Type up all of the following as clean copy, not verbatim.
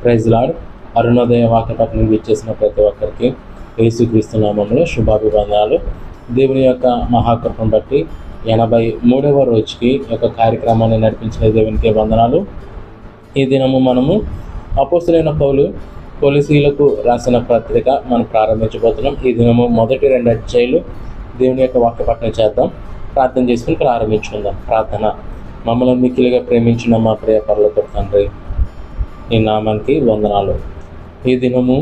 Praise lord. Arunodaya వాక్యపట్నం ఇచ్చేసిన ప్రతి ఒక్కరికి యేసుక్రీస్తు నామములో శుభాభివందనాలు. దేవుని యొక్క మహాకృపను బట్టి 83వ రోజుకి యొక్క కార్యక్రమాన్ని నడిపించిన దేవునికి వందనాలు. ఈ దినము మనము అపోస్తలుడైన పౌలు కొలొస్సీయులకు రాసిన పత్రిక మనం ప్రారంభించబోతున్నాం. ఈ దినము మొదటి 2 అధ్యాయాలు దేవుని యొక్క వాక్యపట్నం చేద్దాం. ప్రార్థన చేసుకుని ప్రారంభించుకుందాం. ప్రార్థన. మమ్మల్ని మిక్కిలిగా ప్రేమించిన మా ప్రియ పరలోకపు తండ్రి, నీ నామానికి వందనాలు. ఈ దినము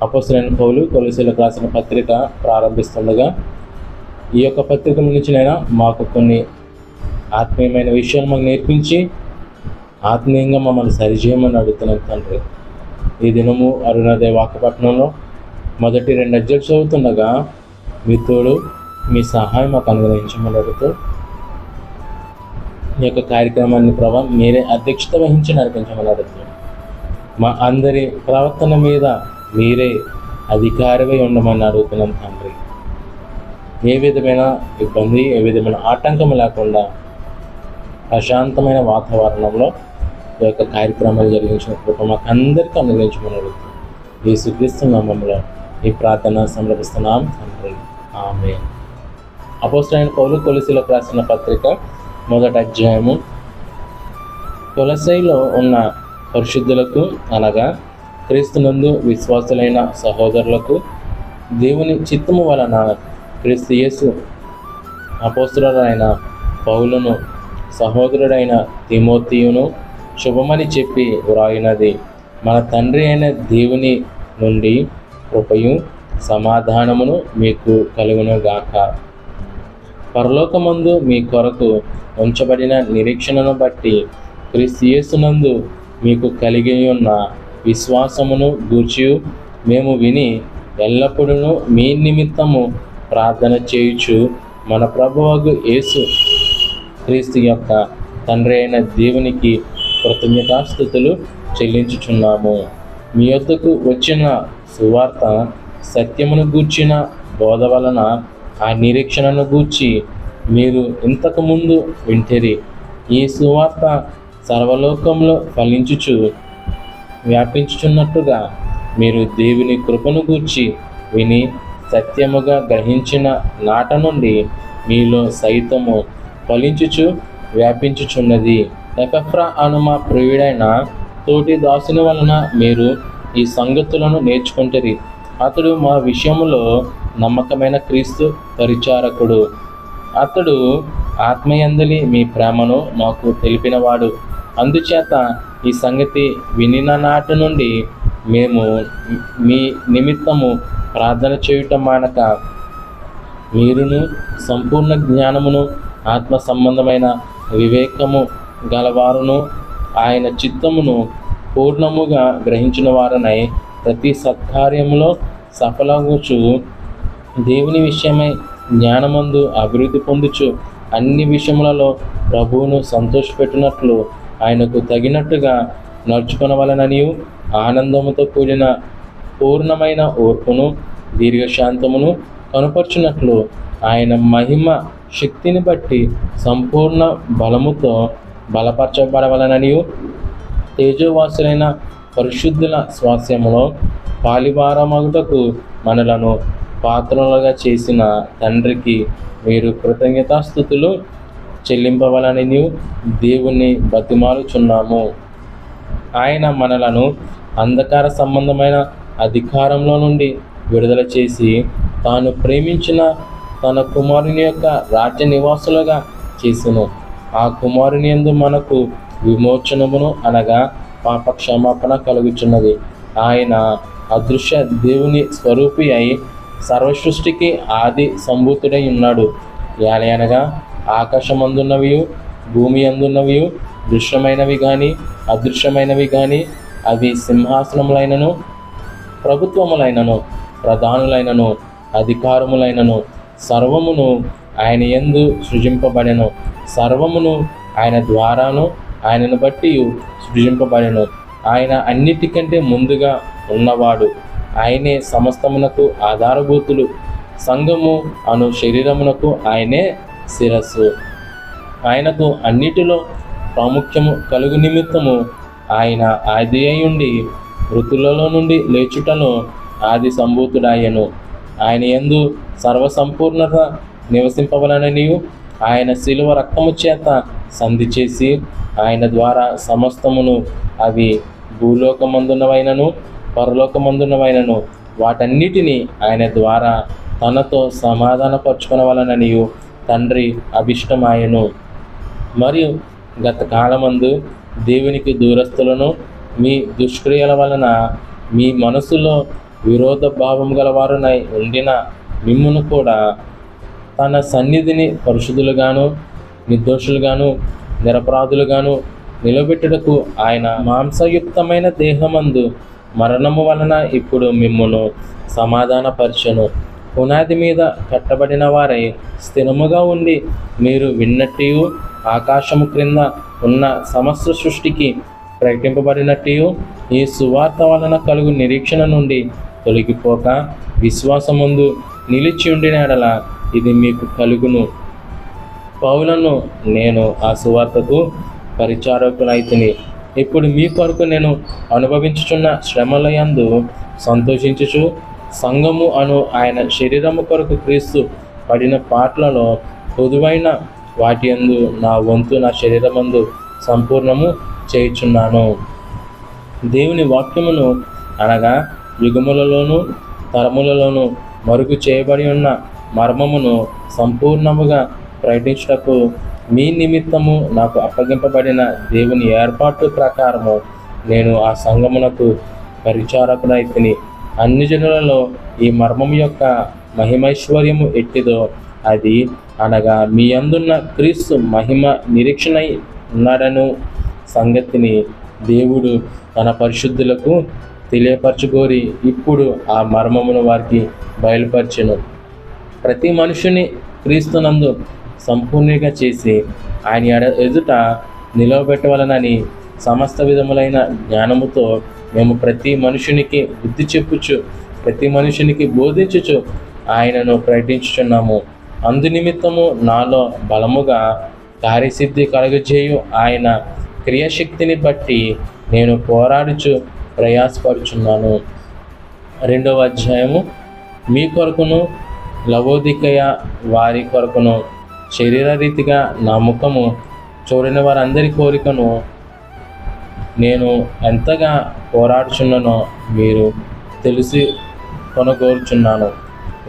అపోస్తలుడైన పౌలు కొలొస్సీయులకు రాసిన పత్రిక ప్రారంభిస్తుండగా ఈ యొక్క పత్రిక నుంచినైనా మాకు కొన్ని ఆత్మీయమైన విషయాలు మాకు నేర్పించి ఆత్మీయంగా మమ్మల్ని సరిచేయమని అడుగుతున్నాను తండ్రి. ఈ దినము అరుణోదయ వాక్యపట్నంలో మొదటి 2 అధ్యాయాలు చదువుతుండగా మీ తోడు, మీ సహాయం మాకు అనుగ్రహించమని అడుగుతూ ఈ యొక్క కార్యక్రమాన్ని ప్రభావం మీరే అధ్యక్షత వహించి నడిపించమని అడుగుతున్నాం. మా అందరి ప్రవర్తన మీద మీరే అధికారివై ఉండమని అడుగుతున్నాం తండ్రి. ఏ విధమైన ఇబ్బంది, ఏ విధమైన ఆటంకం లేకుండా ప్రశాంతమైన వాతావరణంలో ఈ యొక్క కార్యక్రమాలు జరిగించిన కృప మాకు అందరికీ అనుగ్రహించమని అడుగుతున్నాం. యేసుక్రీస్తు నామములో ఈ ప్రార్థన సమర్పిస్తున్నాం తండ్రి. ఆమేన్. అపోస్తలుడైన పౌలు కొలొస్సీయులకు రాసిన పత్రిక మొదటి అధ్యాయము. కొలొస్సీలో ఉన్న పరిశుద్ధులకు అనగా క్రీస్తునందు విశ్వాసులైన సహోదరులకు దేవుని చిత్తము వలన క్రీస్తు యేసు అపోస్తలుడైన పౌలును సహోదరుడైన తిమోతియును శుభమని చెప్పి వ్రాయినది. మన తండ్రి అయిన దేవుని నుండి కృపయు సమాధానమును మీకు కలుగును గాక. పరలోకమందు మీ కొరకు ఉంచబడిన నిరీక్షణను బట్టి క్రీస్తు యేసునందు మీకు కలిగి ఉన్న విశ్వాసమును గూర్చి మేము విని ఎల్లప్పుడూ మీ నిమిత్తము ప్రార్థన చేయుచు మన ప్రభువగు యేసు క్రీస్తు యొక్క తండ్రి అయిన దేవునికి కృతజ్ఞతాస్తుతులు చెల్లించుచున్నాము. మీ యొద్దకు వచ్చిన సువార్త సత్యమును గూర్చిన బోధ వలన ఆ నిరీక్షణను గూర్చి మీరు ఇంతకుముందు వింటిరి. ఈ సువార్త సర్వలోకంలో ఫలించుచు వ్యాపించుచున్నట్టుగా మీరు దేవుని కృపను గూర్చి విని సత్యముగా గ్రహించిన నాట నుండి మీలో సైతము ఫలించుచు వ్యాపించుచున్నది. ఎపఫ్రా అను మా ప్రియుడైన తోటి దాసుని వలన మీరు ఈ సంగతులను నేర్చుకుంటారు. అతడు మా విషయములో నమ్మకమైన క్రీస్తు పరిచారకుడు. అతడు ఆత్మయందలి మీ ప్రేమను మాకు తెలిపినవాడు. అందుచేత ఈ సంగతి వినిన నాటి నుండి మేము మీ నిమిత్తము ప్రార్థన చేయుట మానక మీరును సంపూర్ణ జ్ఞానమును ఆత్మ సంబంధమైన వివేకము గలవారును ఆయన చిత్తమును పూర్ణముగా గ్రహించిన వారనై ప్రతి సత్కార్యములో సఫలగుచు దేవుని విషయమై జ్ఞానమందు అభివృద్ధి పొందుచు అన్ని విషయములలో ప్రభువును సంతోషపెట్టినట్లు ఆయనకు తగినట్టుగా నడుచుకొనవలననియు ఆనందముతో కూడిన పూర్ణమైన ఓర్పును దీర్ఘశాంతమును కనుపర్చున్నట్లు ఆయన మహిమ శక్తిని బట్టి సంపూర్ణ బలముతో బలపరచబడవలననియు తేజోవాసులైన పరిశుద్ధుల స్వాస్యములో పాలివారమగుటకు మనలను పాత్రలుగా చేసిన తండ్రికి మీరు కృతజ్ఞతాస్తుతులు చెల్లింపవలనని దేవుణ్ణి బతిమాలుచున్నాము. ఆయన మనలను అంధకార సంబంధమైన అధికారంలో నుండి విడుదల చేసి తాను ప్రేమించిన తన కుమారుని యొక్క రాజ్య నివాసులుగా చేసెను. ఆ కుమారుని యందు మనకు విమోచనమును అనగా పాప క్షమాపణ కలుగుచున్నది. ఆయన అదృశ్య దేవుని స్వరూపి అయి సర్వసృష్టికి ఆది సంభూతుడై ఉన్నాడు. అనగా ఆకాశమందున్నవి, భూమి అందున్నవి, దృశ్యమైనవి కానీ అదృశ్యమైనవి కానీ, అవి సింహాసనములైనను ప్రభుత్వములైనను ప్రధానులైనను అధికారములైనను సర్వమును ఆయన యందు సృజింపబడెను. సర్వమును ఆయన ద్వారాను ఆయనను బట్టి సృజింపబడెను. ఆయన అన్నిటికంటే ముందుగా ఉన్నవాడు. ఆయనే సమస్తమునకు ఆధారభూతులు. సంఘము అను శరీరమునకు ఆయనే శిరస్సు. ఆయనకు అన్నిటిలో ప్రాముఖ్యము కలుగు నిమిత్తము ఆయన ఆది అయ్యుండి మృతులలో నుండి లేచుటలో ఆది సంభూతుడాయను. ఆయన యందు సర్వసంపూర్ణత నివసింపవలననియు ఆయన శిలువ రక్తము చేత సంధి చేసి ఆయన ద్వారా సమస్తమును, అవి భూలోకమందునవైనను పరలోకమందునవైనను, వాటన్నిటినీ ఆయన ద్వారా తనతో సమాధానపరచుకొనవలననియు తండ్రి అభిష్టమాయను. మరియు గత కాలమందు దేవునికి దూరస్తులను మీ దుష్క్రియల వలన మీ మనసులో విరోధ భావం గలవారునై ఉండిన మిమ్మును కూడా తన సన్నిధిని పరిశుద్ధులుగాను నిర్దోషులుగాను నిరపరాధులుగాను నిలబెట్టుటకు ఆయన మాంసయుక్తమైన దేహమందు మరణము వలన ఇప్పుడు మిమ్మును సమాధానపరచెను. పునాది మీద కట్టబడిన వారై స్థిరముగా ఉండి మీరు విన్నట్టు ఆకాశము క్రింద ఉన్న సమస్త సృష్టికి ప్రకటింపబడినట్టు ఈ సువార్త వలన కలుగు నిరీక్షణ నుండి తొలగిపోక విశ్వాసమందు నిలిచి ఉండిన ఎడల ఇది మీకు కలుగును. పౌలను, నేను ఆ సువార్తకు పరిచారకునైతిని. ఇప్పుడు మీ కొరకు నేను అనుభవించుచున్న శ్రమలయందు సంతోషించుచు సంఘము అను ఆయన శరీరము కొరకు క్రీస్తు పడిన పాటలలో పొదువైన వాటి యందు నా వంతు నా శరీరమందు సంపూర్ణము చేయుచున్నాను. దేవుని వాక్యమును అనగా యుగములలోను తరములలోను మరుగు చేయబడి ఉన్న మర్మమును సంపూర్ణముగా ప్రకటించుటకు మీ నిమిత్తము నాకు అప్పగింపబడిన దేవుని ఏర్పాటు ప్రకారము నేను ఆ సంఘమునకు పరిచారకునైతిని. అన్ని జనులలో ఈ మర్మము యొక్క మహిమైశ్వర్యము ఎట్టిదో అది అనగా మీ అందున్న క్రీస్తు మహిమ నిరీక్షణై ఉన్నాడను సంగతిని దేవుడు తన పరిశుద్ధులకు తెలియపరచుకోరి ఇప్పుడు ఆ మర్మమును వారికి బయలుపరచెను. ప్రతి మనుషుని క్రీస్తునందు సంపూర్ణంగా చేసి ఆయన ఎదుట నిలవబెట్టవలనని సమస్త విధములైన జ్ఞానముతో మేము ప్రతి మనుషునికి బుద్ధి చెప్పుచు ప్రతి మనుషునికి బోధించుచు ఆయనను ప్రకటించుచున్నాము. అందునిమిత్తము నాలో బలముగా కార్యసిద్ధి కలుగజేయు ఆయన క్రియాశక్తిని బట్టి నేను పోరాడుచు ప్రయాసపరుచున్నాను. 2వ అధ్యాయము. మీ కొరకును లవోదికయ వారి కొరకును శరీరరీతిగా నా ముఖము చూడని వారందరి కోరికను నేను ఎంతగా పోరాడుచున్నానో మీరు తెలిసి కొనగోరుచున్నాను.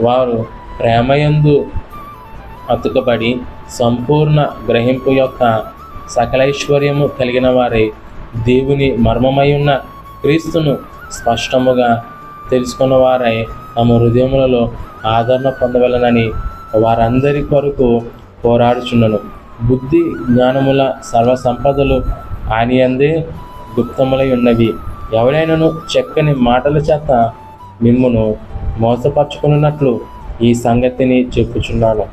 వారు ప్రేమయందు అతుకబడి సంపూర్ణ గ్రహింపు యొక్క సకలైశ్వర్యము కలిగిన వారై దేవుని మర్మమై ఉన్న క్రీస్తును స్పష్టముగా తెలుసుకున్న వారై తమ హృదయములలో ఆదరణ పొందవలనని వారందరి కొరకు పోరాడుచున్నాను. బుద్ధి జ్ఞానముల సర్వసంపదలు ఆయన యందే గుప్తములై ఉన్నవి. ఎవరైనాను చక్కని మాటల చేత మిమ్మును మోసపరచుకున్నట్లు ఈ సంగతిని చెప్పుచున్నాను.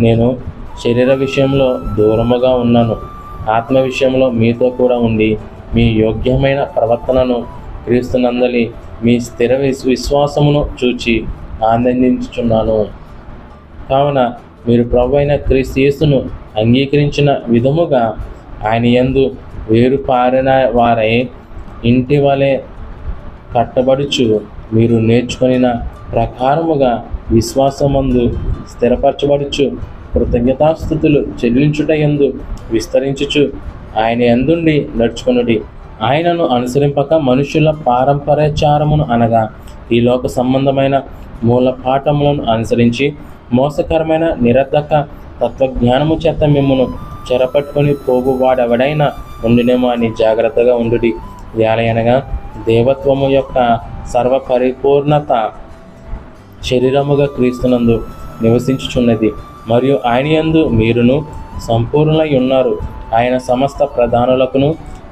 నేను శరీర విషయంలో దూరముగా ఉన్నాను, ఆత్మ విషయంలో మీతో కూడా ఉండి మీ యోగ్యమైన ప్రవర్తనను క్రీస్తునందలి మీ స్థిర విశ్వాసమును చూచి ఆనందించుచున్నాను. కావున మీరు ప్రభువైన క్రీస్తు యేసును అంగీకరించిన విధముగా ఆయన యందు వేరు పారిన వారై ఇంటి వలె కట్టబడుచు మీరు నేర్చుకొనిన ప్రకారముగా విశ్వాసమందు స్థిరపరచబడుచు కృతజ్ఞతాస్థుతులు చెల్లించుట యందు విస్తరించుచు ఆయన యందుండి నడుచుకొనుడి. ఆయనను అనుసరింపక మనుషుల పారంపర్యాచారమును అనగా ఈ లోక సంబంధమైన మూల పాఠములను అనుసరించి మోసకరమైన నిరర్ధక తత్వజ్ఞానము చేత మిమ్మును చెరపట్టుకొని పోగు వాడెవడైనా ఉండినేమో అని జాగ్రత్తగా ఉండుడి. యాలయనగా దేవత్వము యొక్క సర్వపరిపూర్ణత శరీరముగా క్రీస్తునందు నివసించుచున్నది, మరియు ఆయన యందు మీరును సంపూర్ణులై ఉన్నారు. ఆయన సమస్త ప్రధానులకును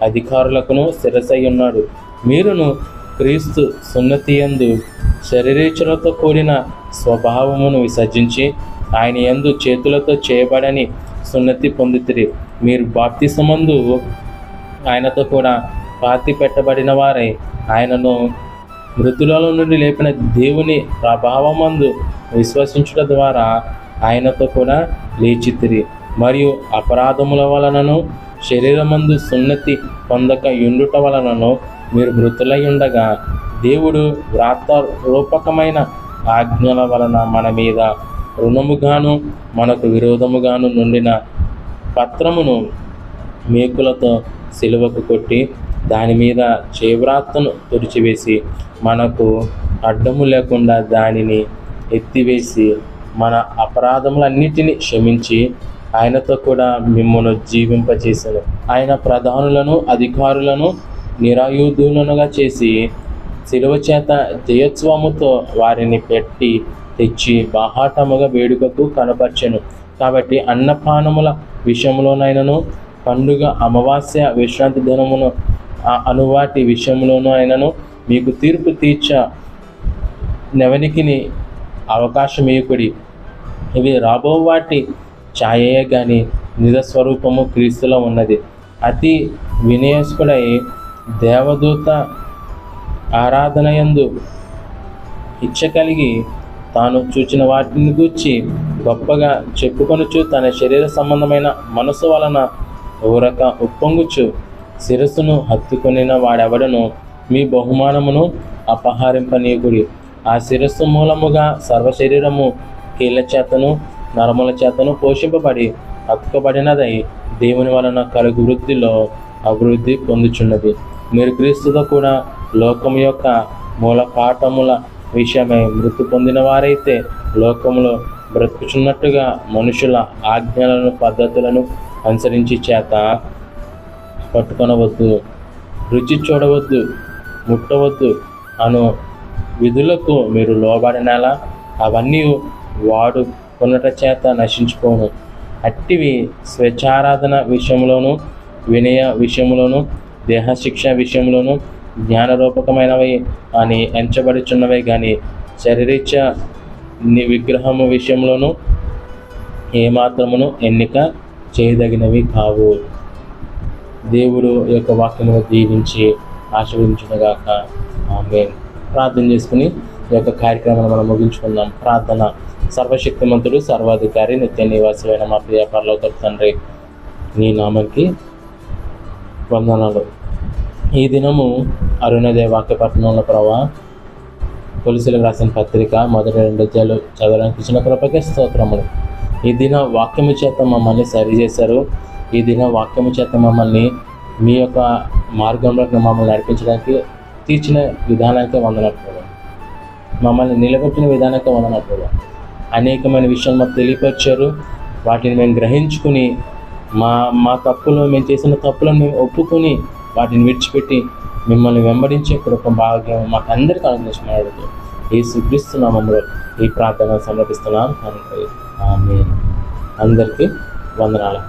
అధికారులకును శిరసై ఉన్నాడు. మీరును క్రీస్తు సున్నతి యందు శరీరేచ్ఛలతో కూడిన స్వభావమును విసర్జించి ఆయన యందు చేతులతో చేయబడని సున్నతి పొందితిరి. మీరు బాప్తిసమందు ఆయనతో కూడా పాతి పెట్టబడిన వారై ఆయనను మృతులలో నుండి లేపిన దేవుని ప్రభావమందు విశ్వసించుట ద్వారా ఆయనతో కూడా లేచితిరి. మరియు అపరాధముల వలనను శరీరమందు సున్నతి పొందక యుండుట వలనను మీరు మృతులై ఉండగా దేవుడు వ్రాతరూపకమైన ఆజ్ఞల వలన మన మీద రుణముగాను మనకు విరోధముగాను నుండిన పత్రమును మేకులతో సిలువకు కొట్టి దాని మీద చేవ్రాతను తుడిచివేసి మనకు అడ్డము లేకుండా దానిని ఎత్తివేసి మన అపరాధములన్నిటినీ క్షమించి ఆయనతో కూడా మిమ్మల్ని జీవింపచేశాను. ఆయన ప్రధానులను అధికారులను నిరాయుధులనుగా చేసి శిలువ చేత జయోత్సవముతో వారిని పెట్టి తెచ్చి బాహాటముగా వేడుకకు కనపర్చెను. కాబట్టి అన్నపానముల విషయంలోనైనను పండుగ అమావాస్య విశ్రాంతి దినమును అనువాటి విషయంలోనూ అయినను మీకు తీర్పు తీర్చ నెవనికిని అవకాశం ఇయ్యకుడి. ఇవి రాబో వాటి ఛాయయే గాని నిజస్వరూపము క్రీస్తులో ఉన్నది. అతి వినయస్కుడై దేవదూత ఆరాధనయందు ఇచ్చ కలిగి తాను చూచిన వాటిని గూర్చి గొప్పగా చెప్పుకొనుచు తన శరీర సంబంధమైన మనసు వలన ఊరక ఉప్పొంగుచు శిరస్సును హత్తుకొనిన వాడెవడను మీ బహుమానమును అపహరింపనీయుకుడి. ఆ శిరస్సు మూలముగా సర్వశరీరము కీళ్ళ చేతను నరముల చేతను పోషింపబడి హత్తుకబడినదై దేవుని వలన కలుగు వృద్ధిలో అభివృద్ధి పొందుచున్నది. మీరు క్రీస్తుతో కూడా లోకము యొక్క మూలపాఠముల విషయమై మృతి పొందిన వారైతే లోకములో బ్రతుకుచున్నట్టుగా మనుషుల ఆజ్ఞలను పద్ధతులను అనుసరించి చేత పట్టుకొనవద్దు, రుచి చూడవద్దు, ముట్టవద్దు అను విధులకు మీరు లోబడినలా అవన్నీ వాడు కొనుట చేత నశించుకోను. అట్టివి స్వేచ్ఛారాధన విషయంలోనూ వినయ విషయంలోనూ దేహశిక్ష విషయంలోనూ జ్ఞానరూపకమైనవి అని ఎంచబడుచున్నవే కానీ శరీరీచ్ఛ విగ్రహము విషయంలోనూ ఏమాత్రమును ఎన్నిక చేయదగినవి కావు. దేవుడు యొక్క వాక్యమును దీవించి ఆశీర్వదించుగాక. ఆమేన్. ప్రార్థన చేసుకుని ఈ యొక్క కార్యక్రమాన్ని మనం ముగించుకుందాం. ప్రార్థన. సర్వశక్తిమంతుడు సర్వాధికారి నిత్య నివాసులైన మా ప్రియ పరలోకపు తండ్రి, నీ నామానికి వందనాలు. ఈ దినము అరుణోదయ వాక్యపట్టణంలో ప్రభా కొలసీలకు రాసిన పత్రిక మొదటి 2 అధ్యాయాలు చదవడానికి ఇచ్చిన కృపకే స్తోత్రములు. ఈ దిన వాక్యము చేత మమ్మల్ని సరిచేశారు. ఈ దిన వాక్యము చేత మమ్మల్ని మీ యొక్క మార్గంలోకి మమ్మల్ని నడిపించడానికి తీర్చిన విధానానికి వందనట్లు, మమ్మల్ని నిలబెట్టిన విధానానికి వందనట్లు. అనేకమైన విషయాలు మాకు తెలియపరిచారు. వాటిని మేము గ్రహించుకుని మా తప్పులు, మేము చేసిన తప్పులను మేము ఒప్పుకొని వాటిని విడిచిపెట్టి మిమ్మల్ని వెంబడించే కృప భాగ్యం మాకు అందరికీ అనుగ్రహించమని యేసుక్రీస్తు నామములో ఈ ప్రార్థన సమర్పిస్తున్నాను తండ్రి. ఆమేన్. అందరికీ వందనాలు.